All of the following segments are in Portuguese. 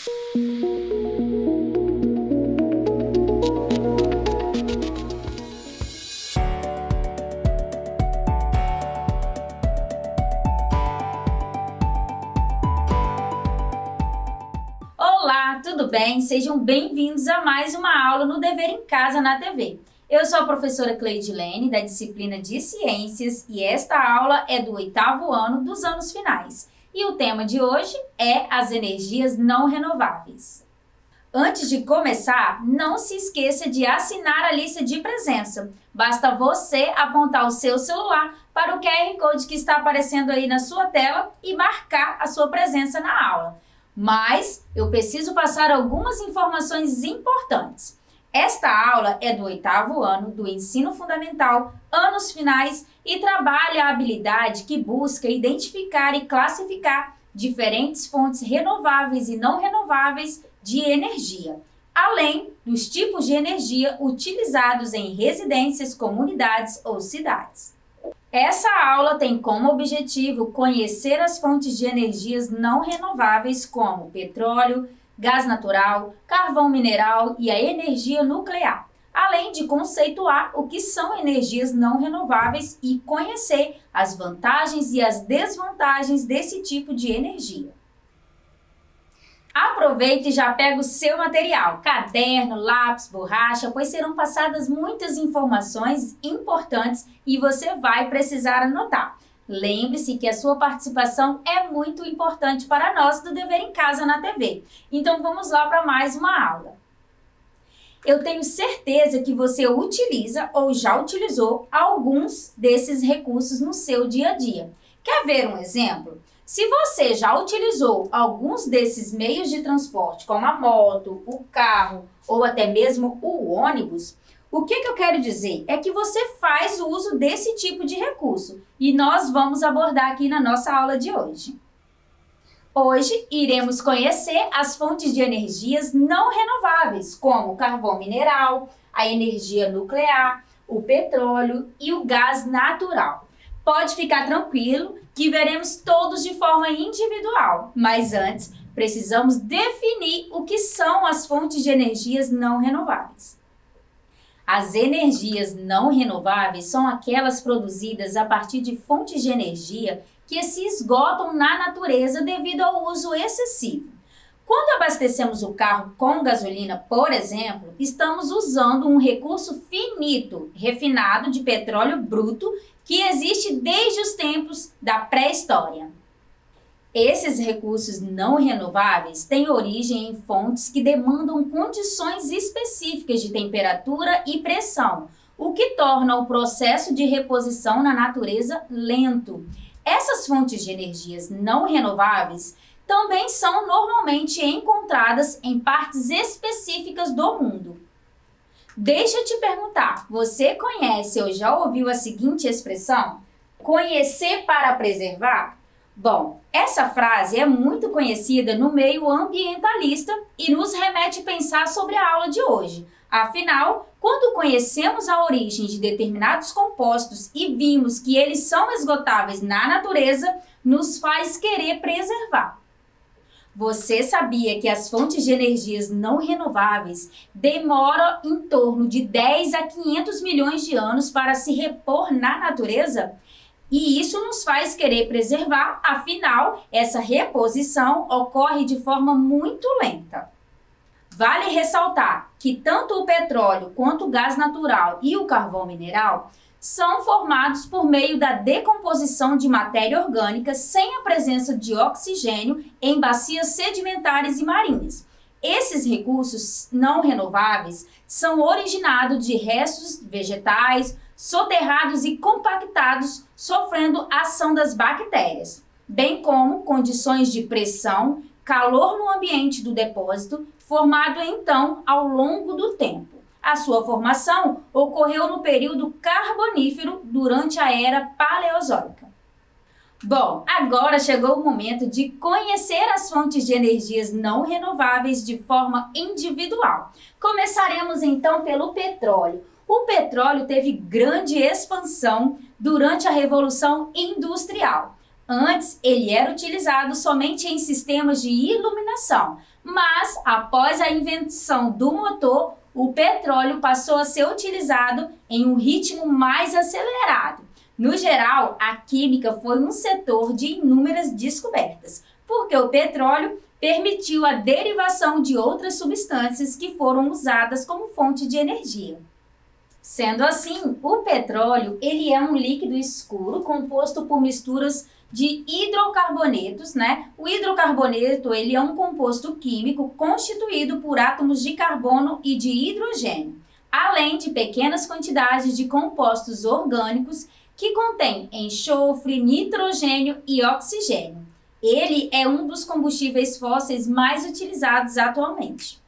Olá, tudo bem? Sejam bem-vindos a mais uma aula no Dever em Casa na TV. Eu sou a professora Cleidilene, da disciplina de Ciências, e esta aula é do 8º ano dos anos finais. E o tema de hoje é as energias não renováveis. Antes de começar, não se esqueça de assinar a lista de presença. Basta você apontar o seu celular para o QR Code que está aparecendo aí na sua tela e marcar a sua presença na aula. Mas eu preciso passar algumas informações importantes. Esta aula é do 8º ano do ensino fundamental, anos finais, e trabalha a habilidade que busca identificar e classificar diferentes fontes renováveis e não renováveis de energia, além dos tipos de energia utilizados em residências, comunidades ou cidades. Essa aula tem como objetivo conhecer as fontes de energias não renováveis como petróleo, gás natural, carvão mineral e a energia nuclear, além de conceituar o que são energias não renováveis e conhecer as vantagens e as desvantagens desse tipo de energia. Aproveite e já pega o seu material, caderno, lápis, borracha, pois serão passadas muitas informações importantes e você vai precisar anotar. Lembre-se que a sua participação é muito importante para nós do Dever em Casa na TV. Então vamos lá para mais uma aula. Eu tenho certeza que você utiliza ou já utilizou alguns desses recursos no seu dia a dia. Quer ver um exemplo? Se você já utilizou alguns desses meios de transporte, como a moto, o carro ou até mesmo o ônibus, o que eu quero dizer é que você faz o uso desse tipo de recurso e nós vamos abordar aqui na nossa aula de hoje. Hoje iremos conhecer as fontes de energias não renováveis, como o carvão mineral, a energia nuclear, o petróleo e o gás natural. Pode ficar tranquilo que veremos todos de forma individual, mas antes precisamos definir o que são as fontes de energias não renováveis. As energias não renováveis são aquelas produzidas a partir de fontes de energia que se esgotam na natureza devido ao uso excessivo. Quando abastecemos o carro com gasolina, por exemplo, estamos usando um recurso finito, refinado de petróleo bruto, que existe desde os tempos da pré-história. Esses recursos não renováveis têm origem em fontes que demandam condições específicas de temperatura e pressão, o que torna o processo de reposição na natureza lento. Essas fontes de energias não renováveis também são normalmente encontradas em partes específicas do mundo. Deixa eu te perguntar, você conhece ou já ouviu a seguinte expressão? Conhecer para preservar? Bom, essa frase é muito conhecida no meio ambientalista e nos remete a pensar sobre a aula de hoje. Afinal, quando conhecemos a origem de determinados compostos e vimos que eles são esgotáveis na natureza, nos faz querer preservar. Você sabia que as fontes de energias não renováveis demoram em torno de 10 a 500 milhões de anos para se repor na natureza? E isso nos faz querer preservar, afinal, essa reposição ocorre de forma muito lenta. Vale ressaltar que tanto o petróleo quanto o gás natural e o carvão mineral são formados por meio da decomposição de matéria orgânica sem a presença de oxigênio em bacias sedimentares e marinhas. Esses recursos não renováveis são originados de restos vegetais, soterrados e compactados, sofrendo a ação das bactérias, bem como condições de pressão, calor no ambiente do depósito, formado então ao longo do tempo. A sua formação ocorreu no período carbonífero durante a era paleozoica. Bom, agora chegou o momento de conhecer as fontes de energias não renováveis de forma individual. Começaremos então pelo petróleo. O petróleo teve grande expansão durante a Revolução Industrial. Antes, ele era utilizado somente em sistemas de iluminação, mas após a invenção do motor, o petróleo passou a ser utilizado em um ritmo mais acelerado. No geral, a química foi um setor de inúmeras descobertas, porque o petróleo permitiu a derivação de outras substâncias que foram usadas como fonte de energia. Sendo assim, o petróleo ele é um líquido escuro composto por misturas de hidrocarbonetos, né? O hidrocarboneto ele é um composto químico constituído por átomos de carbono e de hidrogênio, além de pequenas quantidades de compostos orgânicos que contêm enxofre, nitrogênio e oxigênio. Ele é um dos combustíveis fósseis mais utilizados atualmente.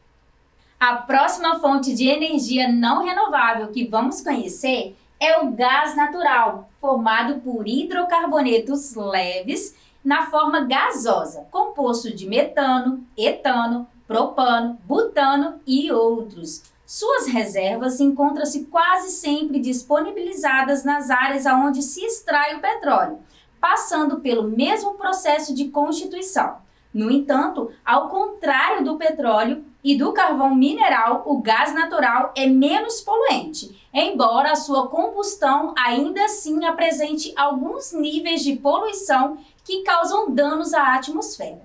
A próxima fonte de energia não renovável que vamos conhecer é o gás natural, formado por hidrocarbonetos leves na forma gasosa, composto de metano, etano, propano, butano e outros. Suas reservas encontram-se quase sempre disponibilizadas nas áreas onde se extrai o petróleo, passando pelo mesmo processo de constituição. No entanto, ao contrário do petróleo e do carvão mineral, o gás natural é menos poluente, embora a sua combustão ainda assim apresente alguns níveis de poluição que causam danos à atmosfera.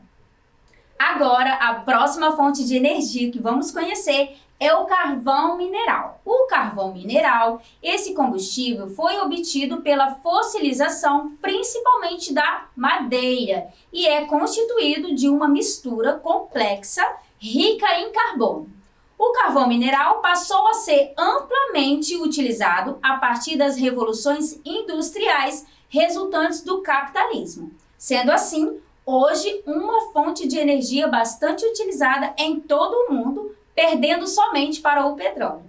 Agora, a próxima fonte de energia que vamos conhecer é o carvão mineral. O carvão mineral, esse combustível foi obtido pela fossilização principalmente da madeira e é constituído de uma mistura complexa rica em carbono. O carvão mineral passou a ser amplamente utilizado a partir das revoluções industriais resultantes do capitalismo. Sendo assim, hoje uma fonte de energia bastante utilizada em todo o mundo, perdendo somente para o petróleo.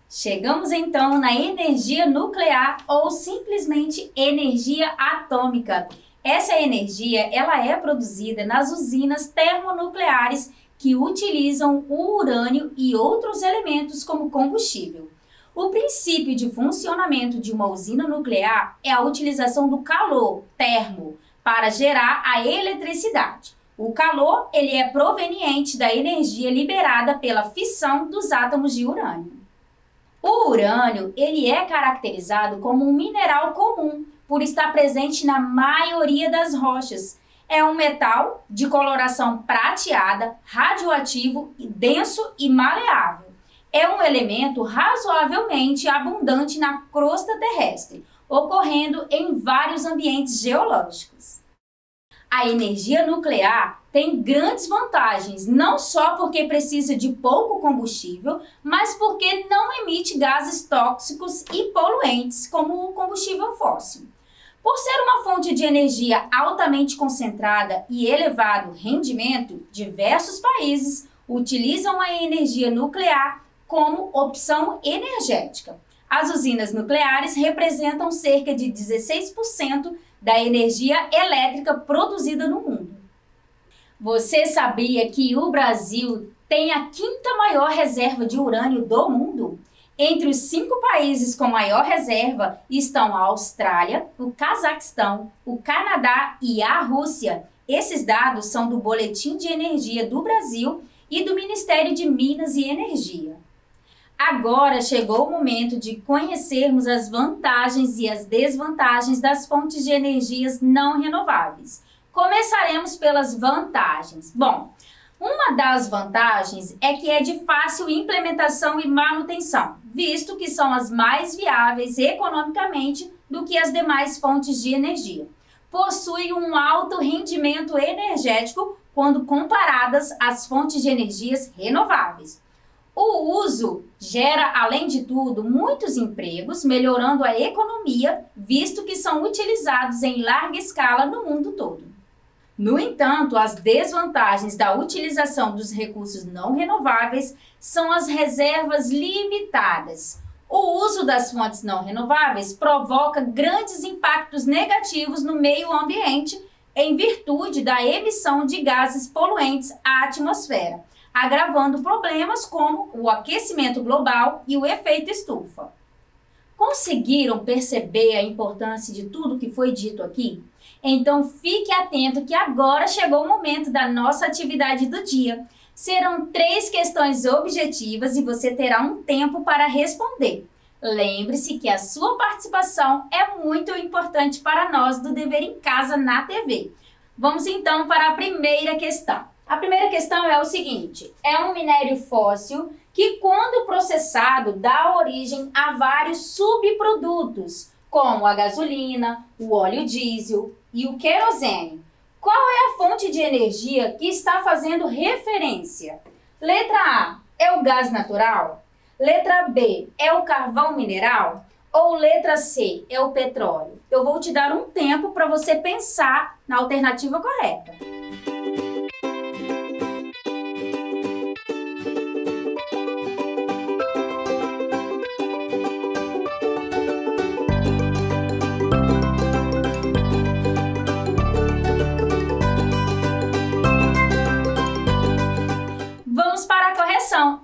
Chegamos então na energia nuclear ou simplesmente energia atômica. Essa energia ela é produzida nas usinas termonucleares que utilizam o urânio e outros elementos como combustível. O princípio de funcionamento de uma usina nuclear é a utilização do calor termo para gerar a eletricidade. O calor ele é proveniente da energia liberada pela fissão dos átomos de urânio. O urânio ele é caracterizado como um mineral comum por estar presente na maioria das rochas. É um metal de coloração prateada, radioativo, denso e maleável. É um elemento razoavelmente abundante na crosta terrestre, ocorrendo em vários ambientes geológicos. A energia nuclear tem grandes vantagens, não só porque precisa de pouco combustível, mas porque não emite gases tóxicos e poluentes como o combustível fóssil. Por ser uma fonte de energia altamente concentrada e elevado rendimento, diversos países utilizam a energia nuclear como opção energética. As usinas nucleares representam cerca de 16% da energia elétrica produzida no mundo. Você sabia que o Brasil tem a quinta maior reserva de urânio do mundo? Entre os 5 países com maior reserva estão a Austrália, o Cazaquistão, o Canadá e a Rússia. Esses dados são do Boletim de Energia do Brasil e do Ministério de Minas e Energia. Agora chegou o momento de conhecermos as vantagens e as desvantagens das fontes de energias não renováveis. Começaremos pelas vantagens. Bom, uma das vantagens é que é de fácil implementação e manutenção, visto que são as mais viáveis economicamente do que as demais fontes de energia. Possui um alto rendimento energético quando comparadas às fontes de energias renováveis. O uso gera, além de tudo, muitos empregos, melhorando a economia, visto que são utilizados em larga escala no mundo todo. No entanto, as desvantagens da utilização dos recursos não renováveis são as reservas limitadas. O uso das fontes não renováveis provoca grandes impactos negativos no meio ambiente em virtude da emissão de gases poluentes à atmosfera, agravando problemas como o aquecimento global e o efeito estufa. Conseguiram perceber a importância de tudo que foi dito aqui? Então fique atento que agora chegou o momento da nossa atividade do dia. Serão 3 questões objetivas e você terá um tempo para responder. Lembre-se que a sua participação é muito importante para nós do Dever em Casa na TV. Vamos então para a primeira questão. A primeira questão é o seguinte: é um minério fóssil que, quando processado, dá origem a vários subprodutos, como a gasolina, o óleo diesel e o querosene. Qual é a fonte de energia que está fazendo referência? Letra A é o gás natural? Letra B é o carvão mineral? Ou letra C é o petróleo? Eu vou te dar um tempo para você pensar na alternativa correta.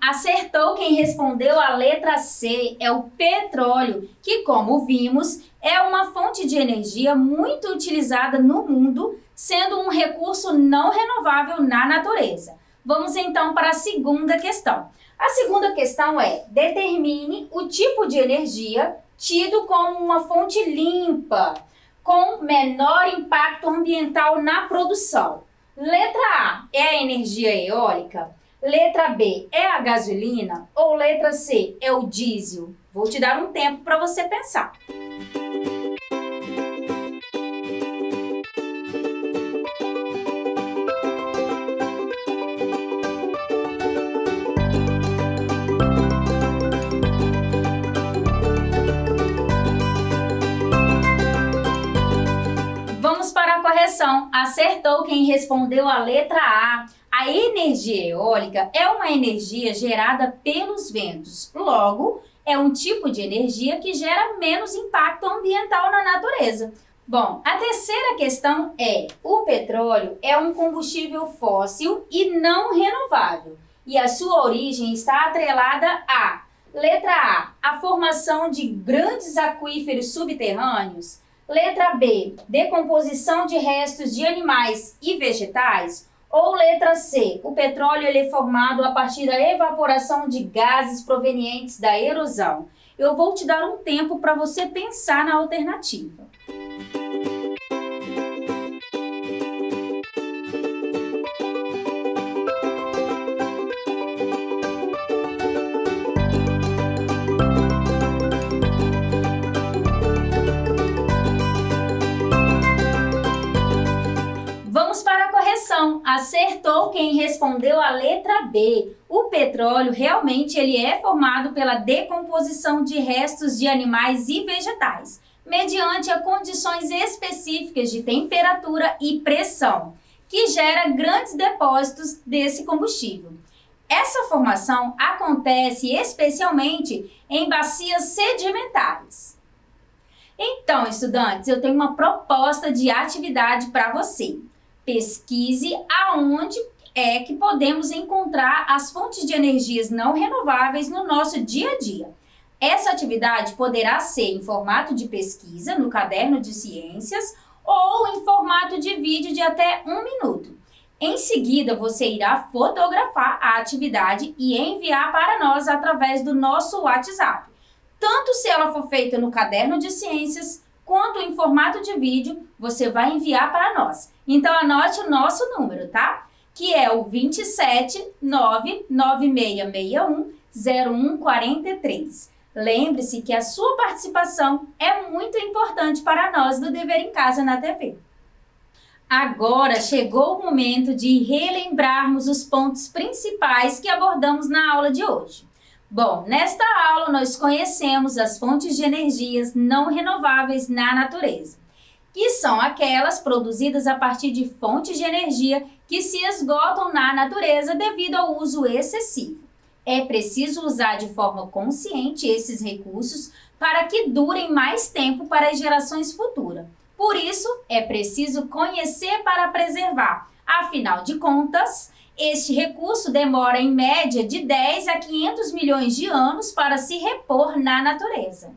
Acertou quem respondeu a letra C, é o petróleo, que, como vimos, é uma fonte de energia muito utilizada no mundo, sendo um recurso não renovável na natureza. Vamos então para a segunda questão. A segunda questão é: determine o tipo de energia tido como uma fonte limpa, com menor impacto ambiental na produção. Letra A é a energia eólica? Letra B é a gasolina ou letra C é o diesel? Vou te dar um tempo para você pensar. Vamos para a correção. Acertou quem respondeu a letra A. A energia eólica é uma energia gerada pelos ventos. Logo, é um tipo de energia que gera menos impacto ambiental na natureza. Bom, a terceira questão é: o petróleo é um combustível fóssil e não renovável, e a sua origem está atrelada a: letra A formação de grandes aquíferos subterrâneos, letra B, decomposição de restos de animais e vegetais, ou letra C, o petróleo ele é formado a partir da evaporação de gases provenientes da erosão. Eu vou te dar um tempo para você pensar na alternativa. Acertou quem respondeu a letra B. O petróleo realmente ele é formado pela decomposição de restos de animais e vegetais, mediante a condições específicas de temperatura e pressão, que gera grandes depósitos desse combustível. Essa formação acontece especialmente em bacias sedimentares. Então, estudantes, eu tenho uma proposta de atividade para você. Pesquise aonde é que podemos encontrar as fontes de energias não renováveis no nosso dia a dia. Essa atividade poderá ser em formato de pesquisa no caderno de ciências ou em formato de vídeo de até 1 minuto. Em seguida, você irá fotografar a atividade e enviar para nós através do nosso WhatsApp. Tanto se ela for feita no caderno de ciências, quanto em formato de vídeo, você vai enviar para nós. Então, anote o nosso número, tá? Que é o 27 99661 0143. Lembre-se que a sua participação é muito importante para nós do Dever em Casa na TV. Agora chegou o momento de relembrarmos os pontos principais que abordamos na aula de hoje. Bom, nesta aula nós conhecemos as fontes de energias não renováveis na natureza, que são aquelas produzidas a partir de fontes de energia que se esgotam na natureza devido ao uso excessivo. É preciso usar de forma consciente esses recursos para que durem mais tempo para as gerações futuras. Por isso, é preciso conhecer para preservar. Afinal de contas, este recurso demora em média de 10 a 500 milhões de anos para se repor na natureza.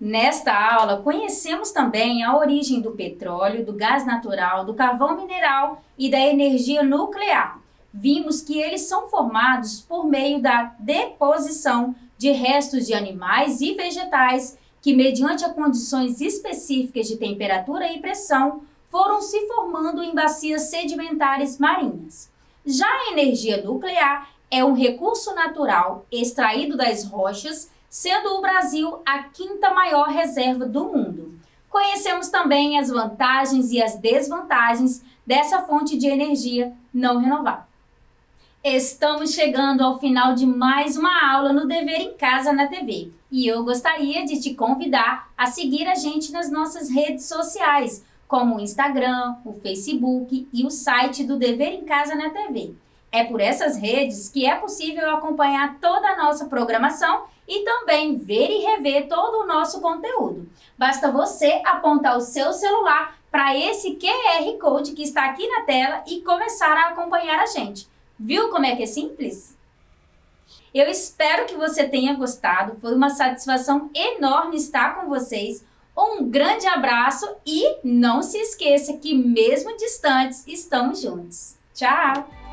Nesta aula, conhecemos também a origem do petróleo, do gás natural, do carvão mineral e da energia nuclear. Vimos que eles são formados por meio da deposição de restos de animais e vegetais que, mediante a condições específicas de temperatura e pressão, foram se formando em bacias sedimentares marinhas. Já a energia nuclear é um recurso natural extraído das rochas, sendo o Brasil a quinta maior reserva do mundo. Conhecemos também as vantagens e as desvantagens dessa fonte de energia não renovável. Estamos chegando ao final de mais uma aula no Dever em Casa na TV e eu gostaria de te convidar a seguir a gente nas nossas redes sociais, como o Instagram, o Facebook e o site do Dever em Casa na TV. É por essas redes que é possível acompanhar toda a nossa programação e também ver e rever todo o nosso conteúdo. Basta você apontar o seu celular para esse QR Code que está aqui na tela e começar a acompanhar a gente. Viu como é que é simples? Eu espero que você tenha gostado, foi uma satisfação enorme estar com vocês. Um grande abraço e não se esqueça que mesmo distantes estamos juntos. Tchau!